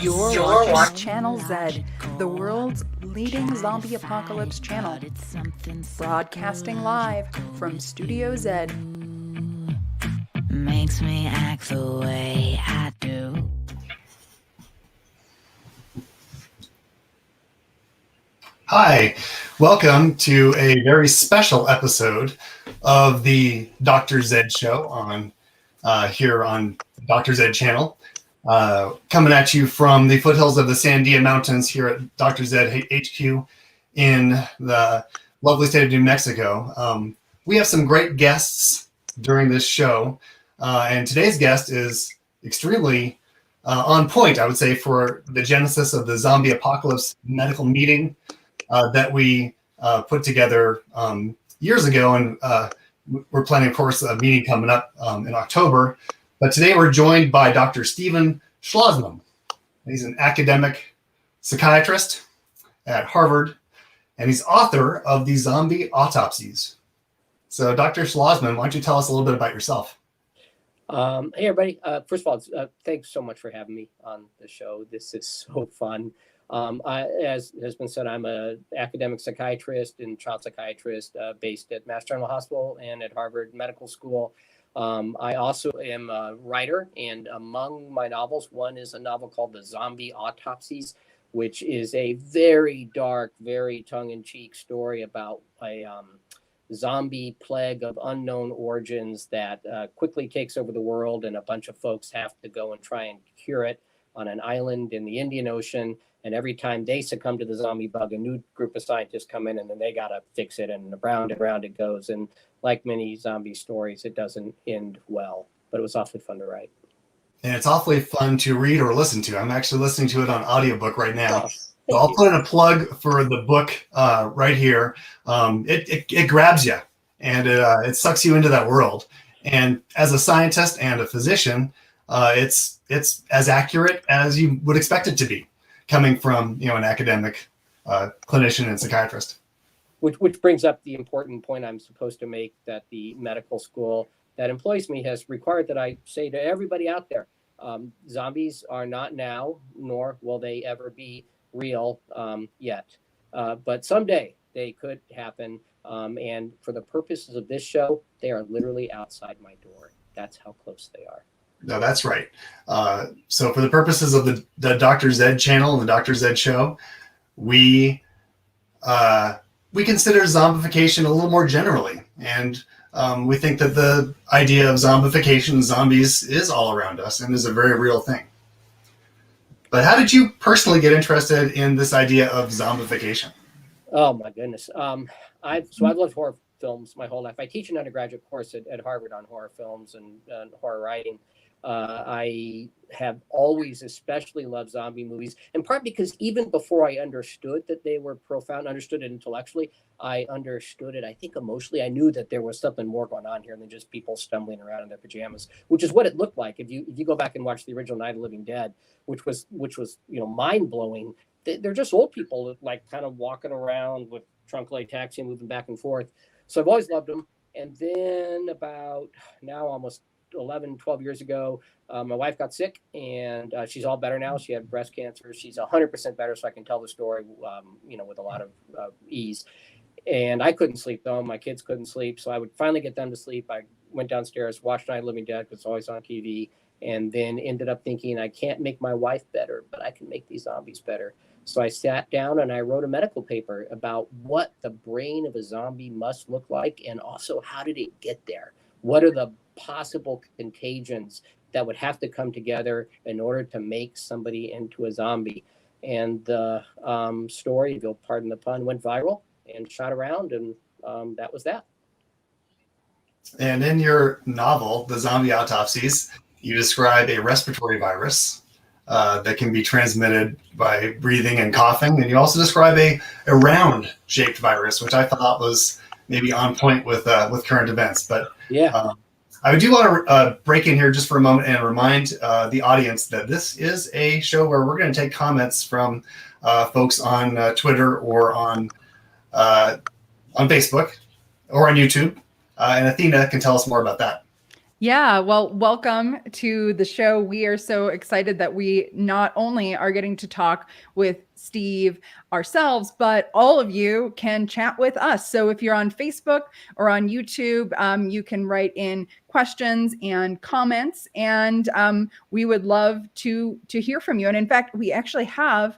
You're watching Channel Z, the world's leading zombie apocalypse channel. Broadcasting live from Studio Z. Makes me act the way I do. Hi, welcome to a very special episode of the Dr. Z show on here on Dr. Z channel. Coming at you from the foothills of the Sandia Mountains here at Dr. Z HQ in the lovely state of New Mexico. We have some great guests during this show, and today's guest is extremely on point, I would say, for the genesis of the zombie apocalypse medical meeting that we put together years ago, and we're planning, of course, a meeting coming up in October. But today we're joined by Dr. Stephen Schlozman. He's an academic psychiatrist at Harvard, and he's author of the Zombie Autopsies. So, Dr. Schlozman, why don't you tell us a little bit about yourself? Hey, everybody. First of all, thanks so much for having me on the show. This is so fun. As has been said, I'm an academic psychiatrist and child psychiatrist based at Mass General Hospital and at Harvard Medical School. I also am a writer, and among my novels, one is a novel called The Zombie Autopsies, which is a very dark, very tongue-in-cheek story about a zombie plague of unknown origins that quickly takes over the world, and a bunch of folks have to go and try and cure it on an island in the Indian Ocean. And every time they succumb to the zombie bug, a new group of scientists come in, and then they got to fix it. And round and round it goes. And like many zombie stories, it doesn't end well. But it was awfully fun to write. And it's awfully fun to read or listen to. I'm actually listening to it on audiobook right now. Oh, so I'll put in a plug for the book right here. It grabs you, and it sucks you into that world. And as a scientist and a physician, it's as accurate as you would expect it to be, coming from an academic clinician and psychiatrist. Which brings up the important point I'm supposed to make, that the medical school that employs me has required that I say to everybody out there, zombies are not now, nor will they ever be real yet. But someday they could happen. And for the purposes of this show, they are literally outside my door. That's how close they are. No, that's right. So for the purposes of the Dr. Z channel and the Dr. Z show, we consider zombification a little more generally. And we think that the idea of zombification, zombies, is all around us and is a very real thing. But how did you personally get interested in this idea of zombification? Oh, my goodness. I've loved horror films my whole life. I teach an undergraduate course at Harvard on horror films and horror writing. I have always especially loved zombie movies, in part because even before I understood that they were profound, understood it intellectually, I understood it, I think, emotionally. I knew that there was something more going on here than just people stumbling around in their pajamas, which is what it looked like. If you go back and watch the original Night of the Living Dead, which was mind blowing, they're just old people like kind of walking around with trunk latex and moving back and forth. So I've always loved them. And then about now almost 11, 12 years ago, my wife got sick, and she's all better now. She had breast cancer. She's 100% better, so I can tell the story, with a lot of ease. And I couldn't sleep, though. My kids couldn't sleep, so I would finally get them to sleep. I went downstairs, watched Night of the Living Dead, because it's always on TV, and then ended up thinking, I can't make my wife better, but I can make these zombies better. So I sat down and I wrote a medical paper about what the brain of a zombie must look like, and also how did it get there? What are the possible contagions that would have to come together in order to make somebody into a zombie? And the story, if you'll pardon the pun, went viral and shot around, and that was that. And in your novel, The Zombie Autopsies, you describe a respiratory virus that can be transmitted by breathing and coughing. And you also describe a round-shaped virus, which I thought was maybe on point with current events. But yeah, I do want to break in here just for a moment and remind the audience that this is a show where we're going to take comments from folks on Twitter or on Facebook or on YouTube. And Athena can tell us more about that. Yeah, well, welcome to the show. We are so excited that we not only are getting to talk with Steve ourselves, but all of you can chat with us. So if you're on Facebook or on YouTube, you can write in questions and comments, and we would love to hear from you. And in fact, we actually have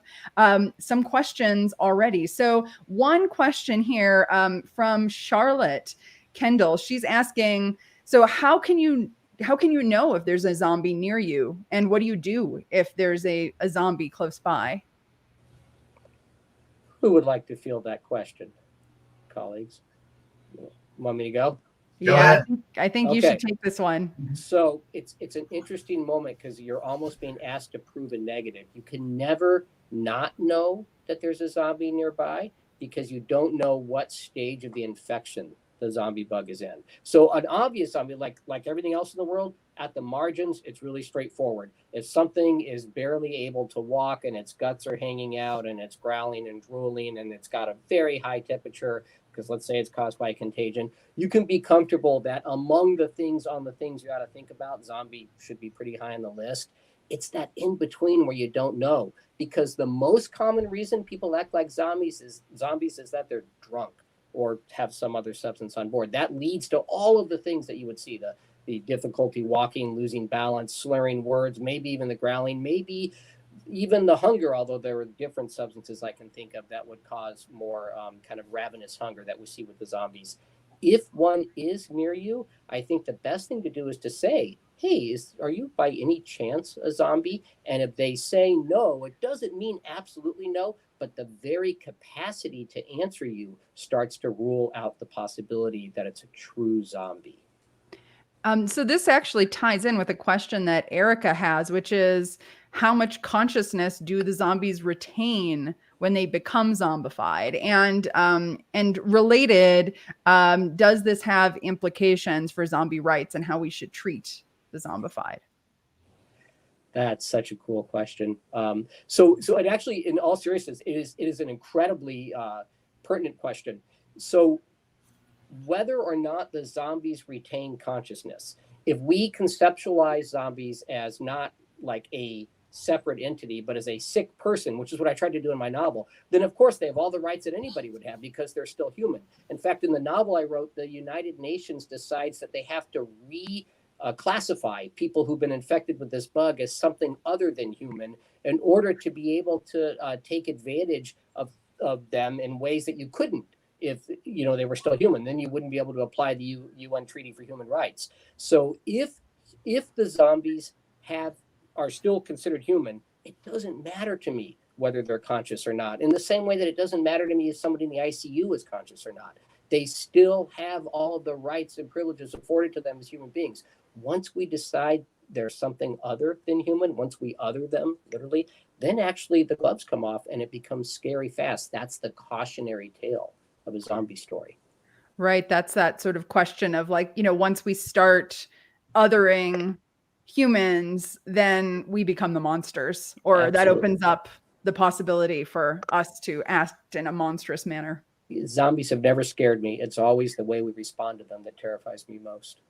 some questions already. So one question here from Charlotte Kendall. She's asking, so how can you know if there's a zombie near you, and what do you do if there's a zombie close by? Who would like to field that question, colleagues? Want me to go? Go Yeah, ahead. I think you Okay. should take this one. So it's an interesting moment because you're almost being asked to prove a negative. You can never not know that there's a zombie nearby because you don't know what stage of the infection the zombie bug is in. So an obvious zombie, like everything else in the world, at the margins, it's really straightforward. If something is barely able to walk and its guts are hanging out and it's growling and drooling and it's got a very high temperature, because let's say it's caused by contagion, you can be comfortable that among the things you got to think about, zombie should be pretty high on the list. It's that in between where you don't know, because the most common reason people act like zombies is that they're drunk or have some other substance on board. That leads to all of the things that you would see, the difficulty walking, losing balance, slurring words, maybe even the growling, maybe even the hunger, although there are different substances I can think of that would cause more kind of ravenous hunger that we see with the zombies. If one is near you, I think the best thing to do is to say, hey, are you by any chance a zombie? And if they say no, it doesn't mean absolutely no, but the very capacity to answer you starts to rule out the possibility that it's a true zombie. So this actually ties in with a question that Erica has, which is, how much consciousness do the zombies retain when they become zombified? And related, does this have implications for zombie rights and how we should treat the zombified? That's such a cool question. So it actually, in all seriousness, it is an incredibly pertinent question. So whether or not the zombies retain consciousness, if we conceptualize zombies as not like a separate entity, but as a sick person, which is what I tried to do in my novel, then of course they have all the rights that anybody would have because they're still human. In fact, in the novel I wrote, the United Nations decides that they have to classify people who've been infected with this bug as something other than human in order to be able to take advantage of them in ways that you couldn't if they were still human. Then you wouldn't be able to apply the UN Treaty for Human Rights. So if the zombies are still considered human, it doesn't matter to me whether they're conscious or not. In the same way that it doesn't matter to me if somebody in the ICU is conscious or not. They still have all of the rights and privileges afforded to them as human beings. Once we decide there's something other than human, once we other them, literally, then actually the gloves come off and it becomes scary fast. That's the cautionary tale of a zombie story. Right. That's that sort of question of like, once we start othering humans, then we become the monsters, or Absolutely. that opens up the possibility for us to act in a monstrous manner. Zombies have never scared me. It's always the way we respond to them that terrifies me most.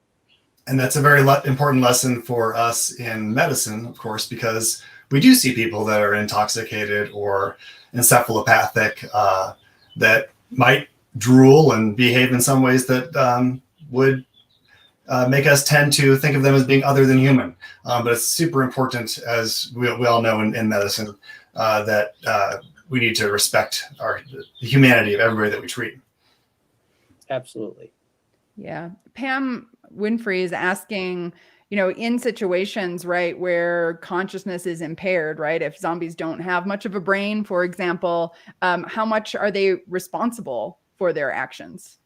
And that's a very important lesson for us in medicine, of course, because we do see people that are intoxicated or encephalopathic that might drool and behave in some ways that would make us tend to think of them as being other than human. But it's super important, as we all know in medicine, that we need to respect the humanity of everybody that we treat. Absolutely. Yeah. Pam Winfrey is asking, in situations, right, where consciousness is impaired, right? If zombies don't have much of a brain, for example, how much are they responsible for their actions?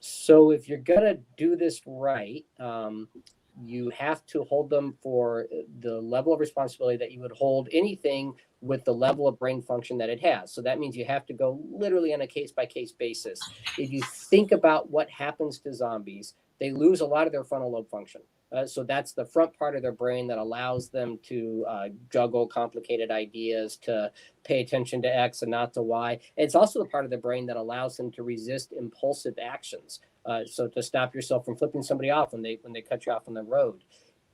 So if you're going to do this right, you have to hold them for the level of responsibility that you would hold anything with the level of brain function that it has. So that means you have to go literally on a case-by-case basis. If you think about what happens to zombies, they lose a lot of their frontal lobe function. So that's the front part of their brain that allows them to juggle complicated ideas, to pay attention to X and not to Y. And it's also the part of the brain that allows them to resist impulsive actions. So to stop yourself from flipping somebody off when they cut you off on the road.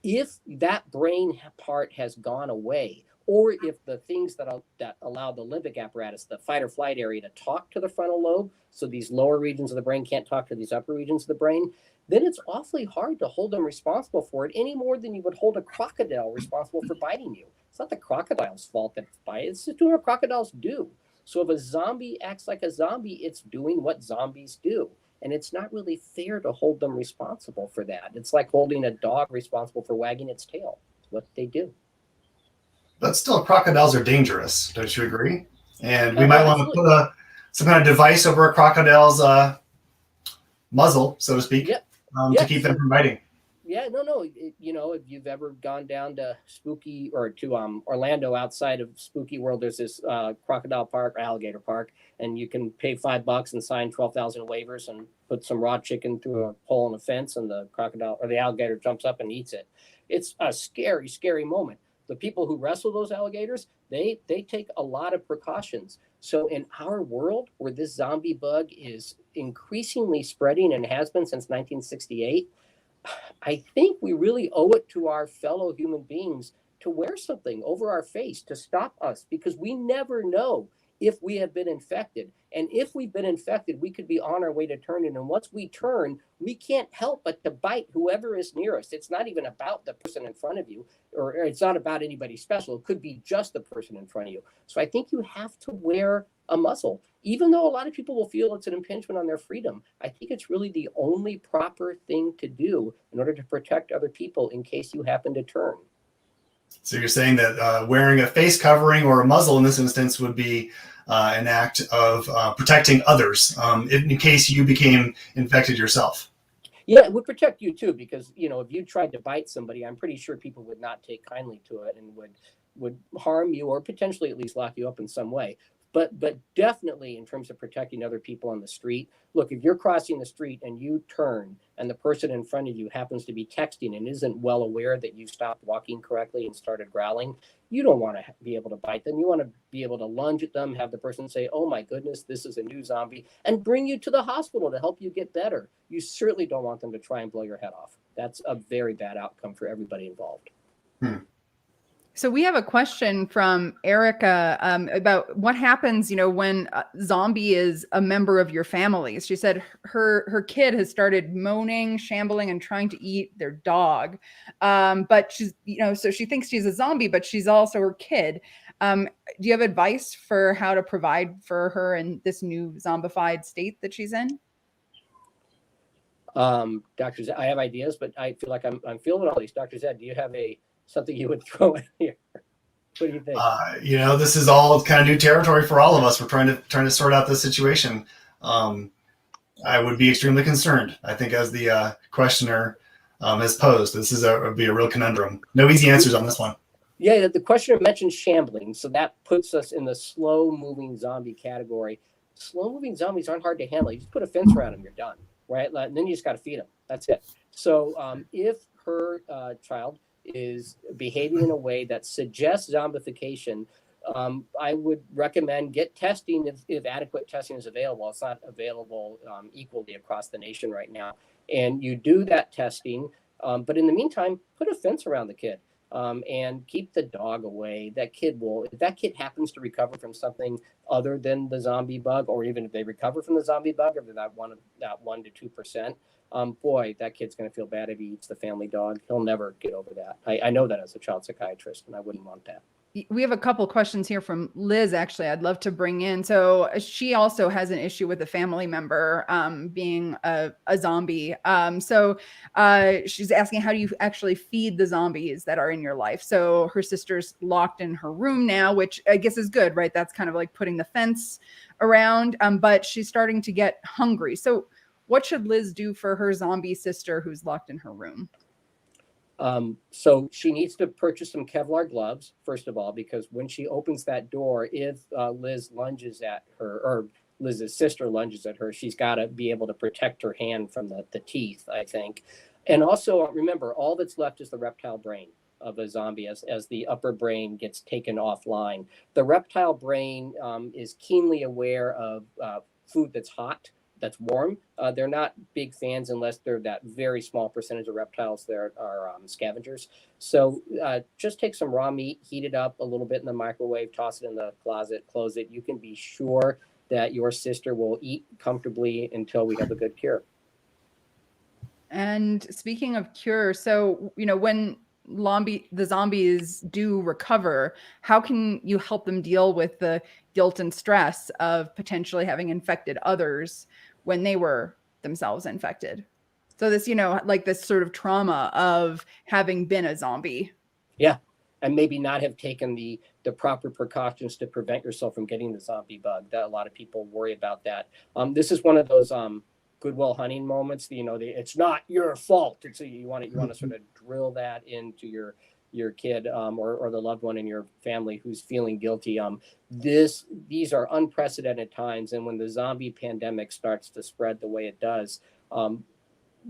If that brain part has gone away, or if the things that allow the limbic apparatus, the fight or flight area, to talk to the frontal lobe, so these lower regions of the brain can't talk to these upper regions of the brain, then it's awfully hard to hold them responsible for it any more than you would hold a crocodile responsible for biting you. It's not the crocodile's fault that it's biting, it's just doing what crocodiles do. So if a zombie acts like a zombie, it's doing what zombies do. And it's not really fair to hold them responsible for that. It's like holding a dog responsible for wagging its tail. It's what they do. But still, crocodiles are dangerous. Don't you agree? And we might want to put some kind of device over a crocodile's muzzle, so to speak, to keep them from biting. Yeah, no. If you've ever gone down to Orlando outside of Spooky World, there's this crocodile park, alligator park, and you can pay $5 and sign 12,000 waivers and put some raw chicken through a hole in the fence, and the crocodile or the alligator jumps up and eats it. It's a scary, scary moment. The people who wrestle those alligators, they take a lot of precautions. So in our world, where this zombie bug is increasingly spreading and has been since 1968, I think we really owe it to our fellow human beings to wear something over our face to stop us, because we never know if we have been infected. And if we've been infected, we could be on our way to turning. And once we turn, we can't help but to bite whoever is near us. It's not even about the person in front of you, or it's not about anybody special. It could be just the person in front of you. So I think you have to wear a muzzle, even though a lot of people will feel it's an impingement on their freedom. I think it's really the only proper thing to do in order to protect other people in case you happen to turn. So you're saying that wearing a face covering or a muzzle in this instance would be an act of protecting others in case you became infected yourself. Yeah, it would protect you too, because if you tried to bite somebody, I'm pretty sure people would not take kindly to it and would harm you, or potentially at least lock you up in some way. But definitely in terms of protecting other people on the street, look, if you're crossing the street and you turn and the person in front of you happens to be texting and isn't well aware that you stopped walking correctly and started growling, you don't want to be able to bite them. You want to be able to lunge at them, have the person say, "Oh my goodness, this is a new zombie," and bring you to the hospital to help you get better. You certainly don't want them to try and blow your head off. That's a very bad outcome for everybody involved. So we have a question from Erica about what happens, when a zombie is a member of your family. She said her kid has started moaning, shambling, and trying to eat their dog. But she's, so she thinks she's a zombie, but she's also her kid. Do you have advice for how to provide for her in this new zombified state that she's in? Dr. Zed, I have ideas, but I feel like I'm feeling all these. Dr. Zed, do you have something you would throw in here? What do you think? This is all kind of new territory for all of us. We're trying to sort out this situation. I would be extremely concerned. I think, as the questioner has posed, this would be a real conundrum. No easy answers on this one. Yeah, the questioner mentioned shambling, so that puts us in the slow-moving zombie category. Slow-moving zombies aren't hard to handle. You just put a fence around them, you're done, right? And then you just got to feed them. That's it. So if her child is behaving in a way that suggests zombification, I would recommend get testing if adequate testing is available. It's not available equally across the nation right now. And you do that testing, but in the meantime, put a fence around the kid and keep the dog away. If that kid happens to recover from something other than the zombie bug, or even if they recover from the zombie bug, or that 1 to 2%, boy, that kid's going to feel bad if he eats the family dog. He'll never get over that. I know that as a child psychiatrist, and I wouldn't want that. We have a couple questions here from Liz, actually, I'd love to bring in. So she also has an issue with a family member being a zombie. So she's asking, how do you actually feed the zombies that are in your life? So her sister's locked in her room now, which I guess is good, right? That's kind of like putting the fence around, but she's starting to get hungry. So what should Liz do for her zombie sister who's locked in her room? So she needs to purchase some Kevlar gloves, first of all, because when she opens that door, if Liz lunges at her, or Liz's sister lunges at her, she's got to be able to protect her hand from the teeth, I think. And also, remember, all that's left is the reptile brain of a zombie as the upper brain gets taken offline. The reptile brain is keenly aware of food that's hot, that's warm. They're not big fans unless they're that very small percentage of reptiles that are scavengers. So just take some raw meat, heat it up a little bit in the microwave, toss it in the closet, close it. You can be sure that your sister will eat comfortably until we have a good cure. And speaking of cure, so, when the zombies do recover, how can you help them deal with the guilt and stress of potentially having infected others when they were themselves infected? So this, like this sort of trauma of having been a zombie. Yeah. And maybe not have taken the proper precautions to prevent yourself from getting the zombie bug. That a lot of people worry about that. This is one of those Goodwill Hunting moments. It's not your fault. You want to sort of drill that into your kid or the loved one in your family who's feeling guilty. These are unprecedented times, and when the zombie pandemic starts to spread the way it does,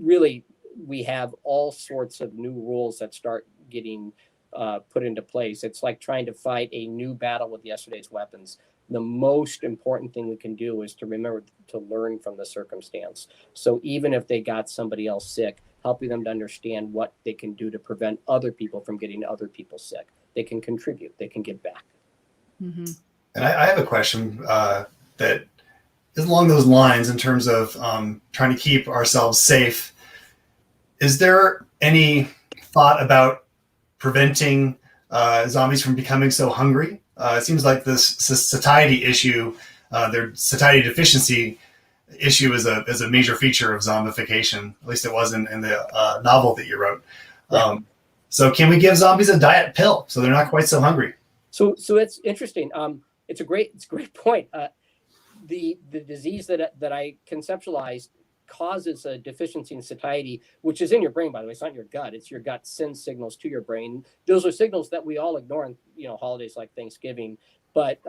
really we have all sorts of new rules that start getting put into place. It's like trying to fight a new battle with yesterday's weapons. The most important thing we can do is to remember to learn from the circumstance. So even if they got somebody else sick, helping them to understand what they can do to prevent other people from getting other people sick. They can contribute. They can give back. Mm-hmm. And I have a question that is along those lines in terms of trying to keep ourselves safe. Is there any thought about preventing zombies from becoming so hungry? It seems like this satiety issue, their satiety deficiency issue is a major feature of zombification. At least it was in the novel that you wrote. So can we give zombies a diet pill so they're not quite so hungry? So it's interesting. It's a great point. The disease that I conceptualized causes a deficiency in satiety, which is in your brain, by the way. It's not in your gut. It's your gut sends signals to your brain. Those are signals that we all ignore on holidays like Thanksgiving. But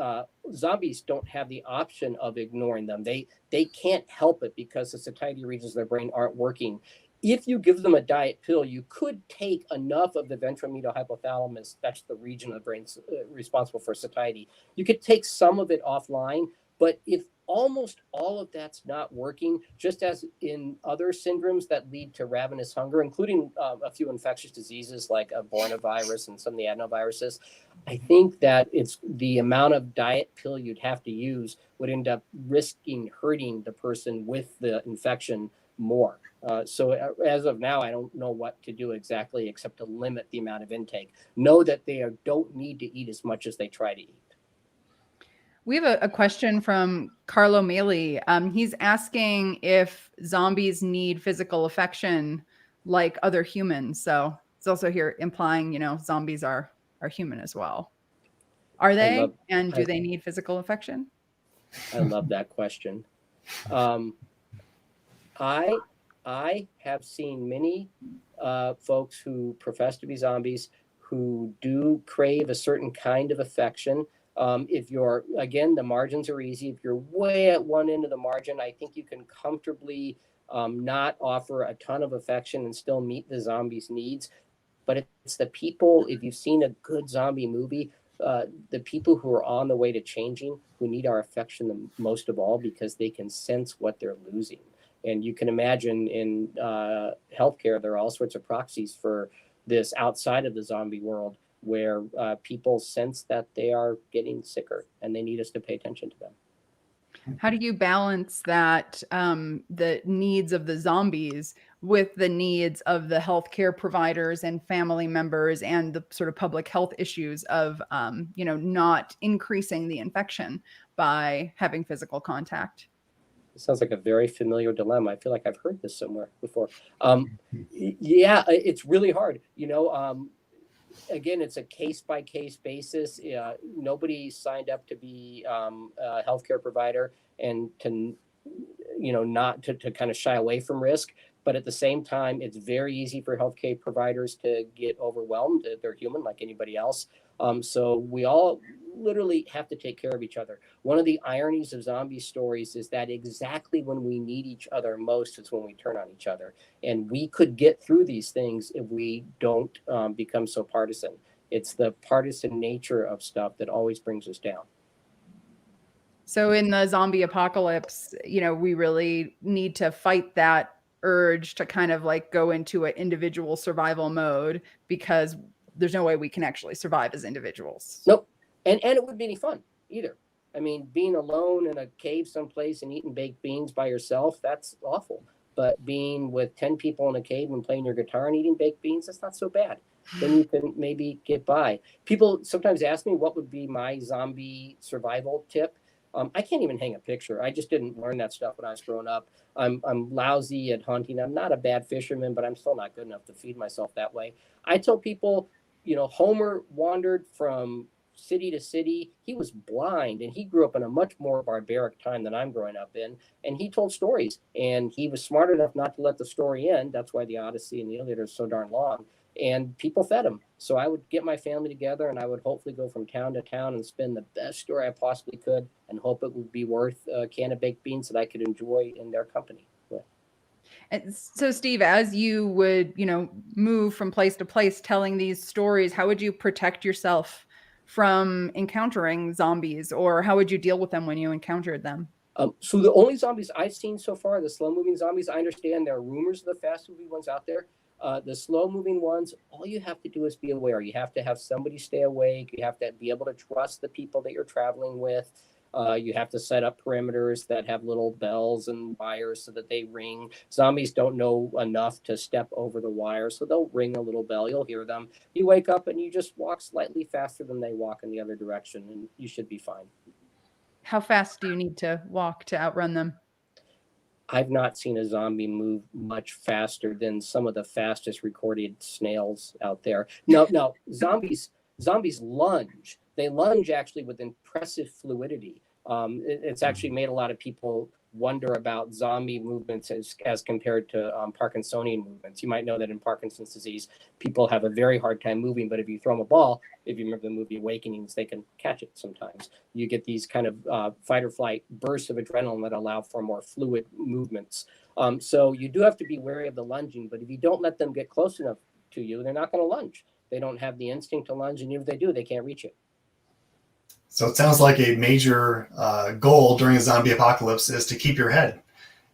zombies don't have the option of ignoring them. They can't help it because the satiety regions of their brain aren't working. If you give them a diet pill, you could take enough of the ventral medial hypothalamus, that's the region of the brain responsible for satiety. You could take some of it offline, but if almost all of that's not working, just as in other syndromes that lead to ravenous hunger, including a few infectious diseases like Bornavirus and some of the adenoviruses, I think that it's the amount of diet pill you'd have to use would end up hurting the person with the infection more. So as of now, I don't know what to do exactly except to limit the amount of intake. Know that they don't need to eat as much as they try to eat. We have a question from Carlo Maley. He's asking if zombies need physical affection like other humans. So it's also here implying, zombies are human as well. Are they? And do they need physical affection? I love that question. I have seen many folks who profess to be zombies who do crave a certain kind of affection. If you're, again, the margins are easy. If you're way at one end of the margin, I think you can comfortably not offer a ton of affection and still meet the zombie's needs. But it's the people, if you've seen a good zombie movie, the people who are on the way to changing, who need our affection the most of all, because they can sense what they're losing. And you can imagine in healthcare, there are all sorts of proxies for this outside of the zombie world, where people sense that they are getting sicker and they need us to pay attention to them. How do you balance that, the needs of the zombies with the needs of the healthcare providers and family members and the sort of public health issues of, not increasing the infection by having physical contact? It sounds like a very familiar dilemma. I feel like I've heard this somewhere before. Yeah, it's really hard. Again, it's a case-by-case basis. Nobody signed up to be a healthcare provider and to, not to kind of shy away from risk. But at the same time, it's very easy for healthcare providers to get overwhelmed. They're human like anybody else. So we all literally have to take care of each other. One of the ironies of zombie stories is that exactly when we need each other most is when we turn on each other. And we could get through these things if we don't become so partisan. It's the partisan nature of stuff that always brings us down. So in the zombie apocalypse, we really need to fight that urge to kind of like go into an individual survival mode, because there's no way we can actually survive as individuals. Nope. And it wouldn't be any fun either. I mean, being alone in a cave someplace and eating baked beans by yourself, that's awful. But being with 10 people in a cave and playing your guitar and eating baked beans, that's not so bad. Then you can maybe get by. People sometimes ask me what would be my zombie survival tip. I can't even hang a picture. I just didn't learn that stuff when I was growing up. I'm lousy at hunting. I'm not a bad fisherman, but I'm still not good enough to feed myself that way. I tell people, Homer wandered from city to city. He was blind, and he grew up in a much more barbaric time than I'm growing up in. And he told stories, and he was smart enough not to let the story end. That's why the Odyssey and the Iliad are so darn long. And people fed him. So I would get my family together, and I would hopefully go from town to town and spin the best story I possibly could, and hope it would be worth a can of baked beans that I could enjoy in their company. And so, Steve, as you would, move from place to place telling these stories, how would you protect yourself from encountering zombies, or how would you deal with them when you encountered them? So the only zombies I've seen so far, the slow-moving zombies, I understand there are rumors of the fast-moving ones out there. The slow-moving ones, all you have to do is be aware. You have to have somebody stay awake. You have to be able to trust the people that you're traveling with. You have to set up perimeters that have little bells and wires so that they ring. Zombies don't know enough to step over the wire, so they'll ring a little bell. You'll hear them. You wake up and you just walk slightly faster than they walk in the other direction, and you should be fine. How fast do you need to walk to outrun them? I've not seen a zombie move much faster than some of the fastest recorded snails out there. No, zombies lunge. They lunge actually with impressive fluidity. It's actually made a lot of people wonder about zombie movements as compared to Parkinsonian movements. You might know that in Parkinson's disease, people have a very hard time moving, but if you throw them a ball, if you remember the movie Awakenings, they can catch it sometimes. You get these kind of fight or flight bursts of adrenaline that allow for more fluid movements. So you do have to be wary of the lunging, but if you don't let them get close enough to you, they're not going to lunge. They don't have the instinct to lunge, and even if they do, they can't reach it. So it sounds like a major goal during a zombie apocalypse is to keep your head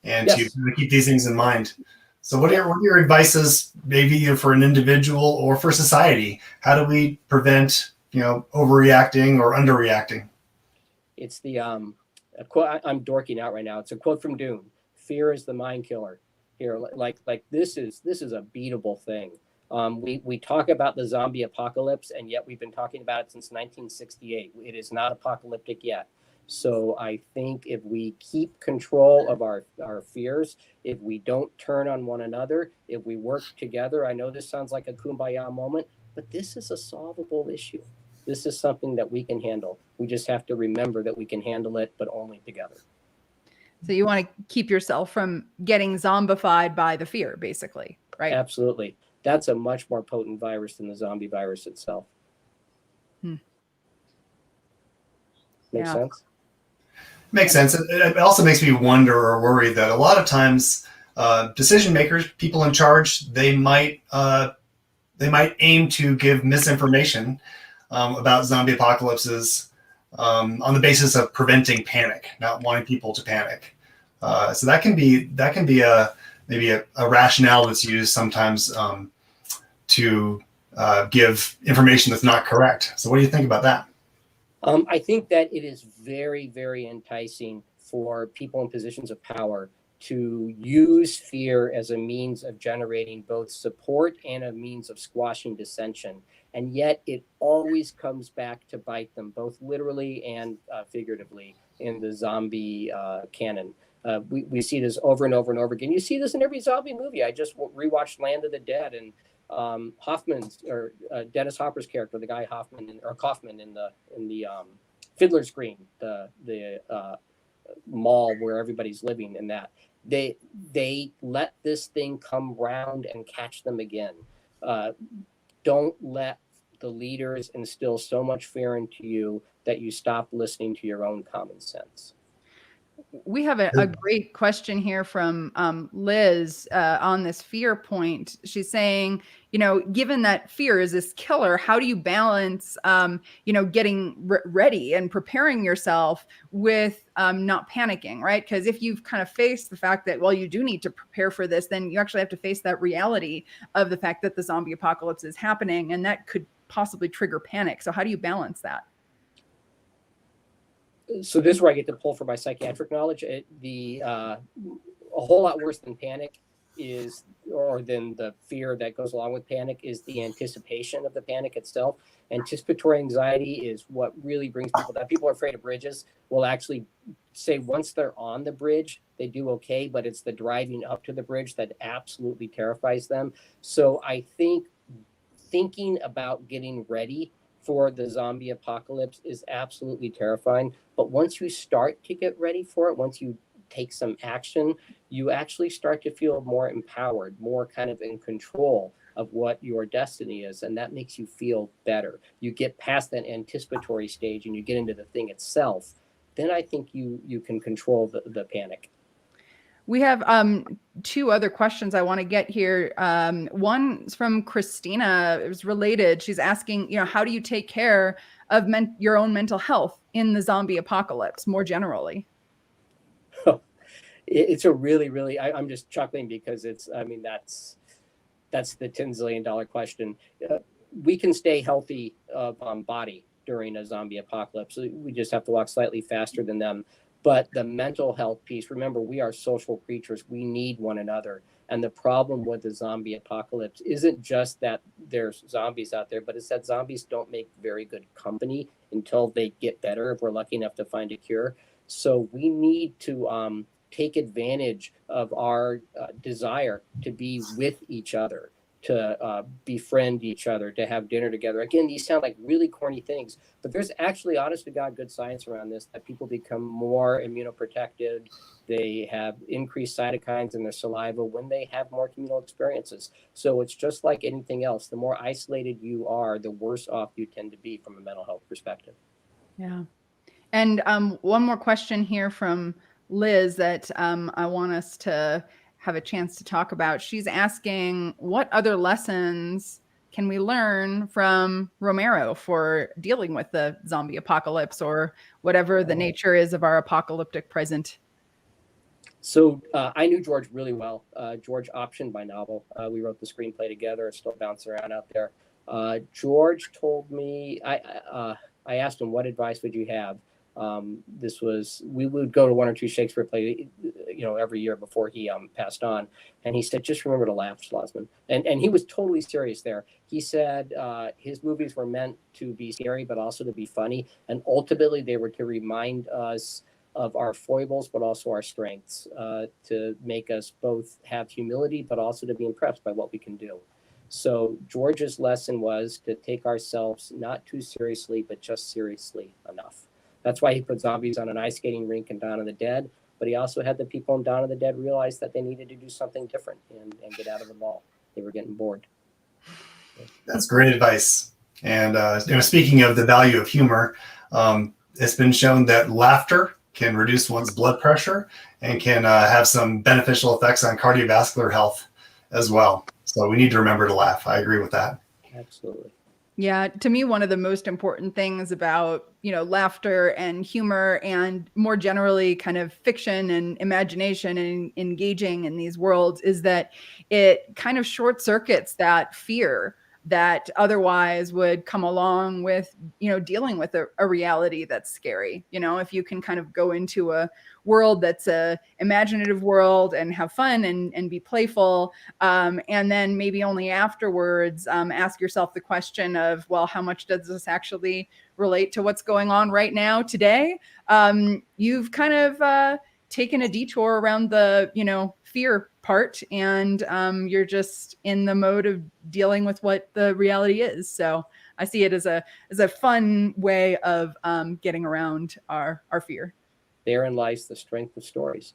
and Yes. to keep these things in mind. So what are your advices, maybe for an individual or for society? How do we prevent, overreacting or underreacting? It's the a quote. I'm dorking out right now. It's a quote from Dune. Fear is the mind killer. Here, like this is a beatable thing. We talk about the zombie apocalypse, and yet we've been talking about it since 1968. It is not apocalyptic yet. So I think if we keep control of our fears, if we don't turn on one another, if we work together, I know this sounds like a kumbaya moment, but this is a solvable issue. This is something that we can handle. We just have to remember that we can handle it, but only together. So you want to keep yourself from getting zombified by the fear, basically, right? Absolutely. That's a much more potent virus than the zombie virus itself. Makes sense? Makes sense. It also makes me wonder or worry that a lot of times decision makers, people in charge, they might aim to give misinformation about zombie apocalypses on the basis of preventing panic, not wanting people to panic. So that can be maybe a rationale that's used sometimes to give information that's not correct. So what do you think about that? I think that it is very, very enticing for people in positions of power to use fear as a means of generating both support and a means of squashing dissension. And yet it always comes back to bite them, both literally and figuratively, in the zombie canon. We see this over and over and over again. You see this in every zombie movie. I just rewatched Land of the Dead, and Hoffman's or Dennis Hopper's character, the guy Kaufman in the Fiddler's Green, the mall where everybody's living, in that they let this thing come round and catch them again. Don't let the leaders instill so much fear into you that you stop listening to your own common sense. We have a great question here from Liz on this fear point. She's saying, given that fear is this killer, how do you balance, getting ready and preparing yourself with not panicking, right? Because if you've kind of faced the fact that, well, you do need to prepare for this, then you actually have to face that reality of the fact that the zombie apocalypse is happening, and that could possibly trigger panic. So how do you balance that? So this is where I get to pull from my psychiatric knowledge. A whole lot worse than panic is, or than the fear that goes along with panic, is the anticipation of the panic itself. Anticipatory anxiety is what really brings people down. People are afraid of bridges will actually say once they're on the bridge, they do okay, but it's the driving up to the bridge that absolutely terrifies them. So I think thinking about getting ready for the zombie apocalypse is absolutely terrifying. But once you start to get ready for it, once you take some action, you actually start to feel more empowered, more kind of in control of what your destiny is. And that makes you feel better. You get past that anticipatory stage and you get into the thing itself. Then I think you can control the panic. We have two other questions I want to get here. One's from Christina. It was related. She's asking, how do you take care of your own mental health in the zombie apocalypse more generally? It's a really, I'm just chuckling because that's the $10 zillion question. We can stay healthy on body during a zombie apocalypse. We just have to walk slightly faster than them. But the mental health piece, remember, we are social creatures. We need one another. And the problem with the zombie apocalypse isn't just that there's zombies out there, but it's that zombies don't make very good company until they get better, if we're lucky enough to find a cure. So we need to take advantage of our desire to be with each other, to befriend each other, to have dinner together. Again, these sound like really corny things, but there's actually, honest to God, good science around this, that people become more immunoprotected. They have increased cytokines in their saliva when they have more communal experiences. So it's just like anything else. The more isolated you are, the worse off you tend to be from a mental health perspective. Yeah. And one more question here from Liz that I want us to have a chance to talk about. She's asking, what other lessons can we learn from Romero for dealing with the zombie apocalypse, or whatever the nature is of our apocalyptic present? So I knew George really well. George optioned my novel. We wrote the screenplay together. It's still bouncing around out there. George told me, I asked him, what advice would you have? We would go to one or two Shakespeare plays, every year before he passed on. And he said, just remember to laugh, Schlozman. And he was totally serious there. He said his movies were meant to be scary, but also to be funny. And ultimately, they were to remind us of our foibles, but also our strengths, to make us both have humility, but also to be impressed by what we can do. So George's lesson was to take ourselves not too seriously, but just seriously enough. That's why he put zombies on an ice skating rink in Dawn of the Dead. But he also had the people in Dawn of the Dead realize that they needed to do something different and get out of the mall. They were getting bored. That's great advice. And speaking of the value of humor, it's been shown that laughter can reduce one's blood pressure and can have some beneficial effects on cardiovascular health as well. So we need to remember to laugh. I agree with that. Absolutely. Yeah, to me, one of the most important things about, laughter and humor, and more generally kind of fiction and imagination and engaging in these worlds, is that it kind of short circuits that fear that otherwise would come along with, dealing with a reality that's scary. If you can kind of go into a world that's a imaginative world and have fun and be playful, and then maybe only afterwards ask yourself the question of, well, how much does this actually relate to what's going on right now today? You've kind of taken a detour around the, fear part, and you're just in the mode of dealing with what the reality is. So I see it as a fun way of getting around our fear. Therein lies the strength of stories.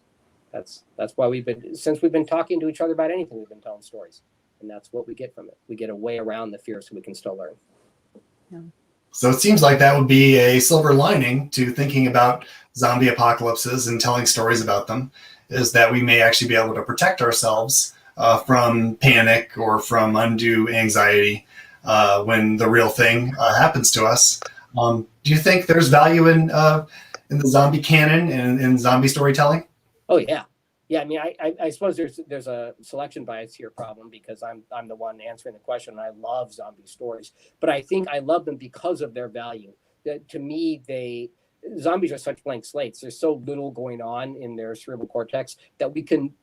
That's why since we've been talking to each other about anything, we've been telling stories, and that's what we get from it. We get a way around the fear so we can still learn. Yeah. So it seems like that would be a silver lining to thinking about zombie apocalypses and telling stories about them is that we may actually be able to protect ourselves from panic or from undue anxiety when the real thing happens to us. Do you think there's value in the zombie canon and in zombie storytelling? Oh yeah, yeah. I mean, I suppose there's a selection bias here problem because I'm the one answering the question. And I love zombie stories, but I think I love them because of their value. To me, zombies are such blank slates. There's so little going on in their cerebral cortex that we can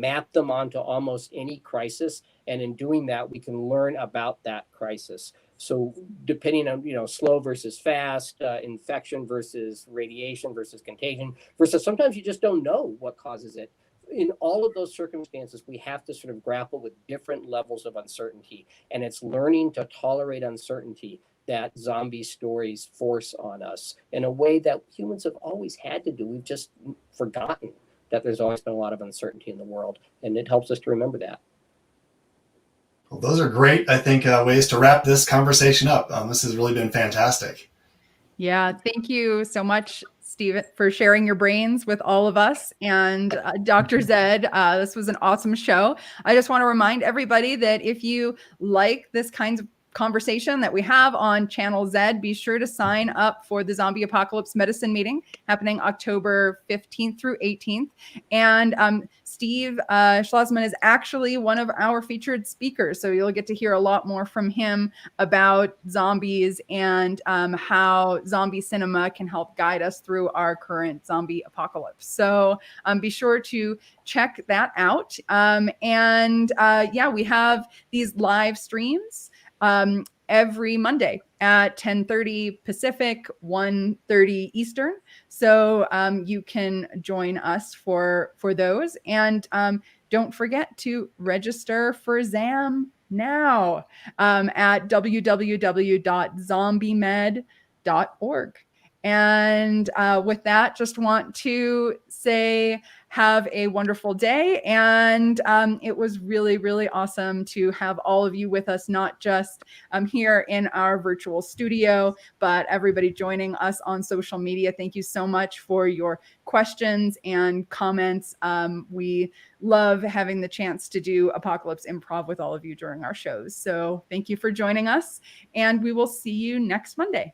map them onto almost any crisis, and in doing that, we can learn about that crisis. So depending on slow versus fast, infection versus radiation versus contagion versus sometimes you just don't know what causes it. In all of those circumstances, we have to sort of grapple with different levels of uncertainty, and it's learning to tolerate uncertainty that zombie stories force on us in a way that humans have always had to do. We've just forgotten that there's always been a lot of uncertainty in the world, and it helps us to remember that. Well, those are great, I think, ways to wrap this conversation up. This has really been fantastic. Yeah, thank you so much, Steve, for sharing your brains with all of us. And Dr. Zed, this was an awesome show. I just want to remind everybody that if you like this kind of conversation that we have on Channel Z, be sure to sign up for the Zombie Apocalypse Medicine meeting happening October 15th through 18th. And Steve Schlozman is actually one of our featured speakers. So you'll get to hear a lot more from him about zombies and how zombie cinema can help guide us through our current zombie apocalypse. So be sure to check that out. Yeah, we have these live streams every Monday at 10:30 Pacific, 1:30 Eastern. So you can join us for those. And don't forget to register for ZAM now at www.zombiemed.org. And with that, just want to say have a wonderful day. And it was really, really awesome to have all of you with us, not just here in our virtual studio, but everybody joining us on social media. Thank you so much for your questions and comments. We love having the chance to do Apocalypse Improv with all of you during our shows. So thank you for joining us, and we will see you next Monday.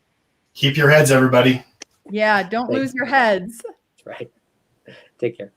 Keep your heads, everybody. Yeah, don't lose your heads. That's right. Take care.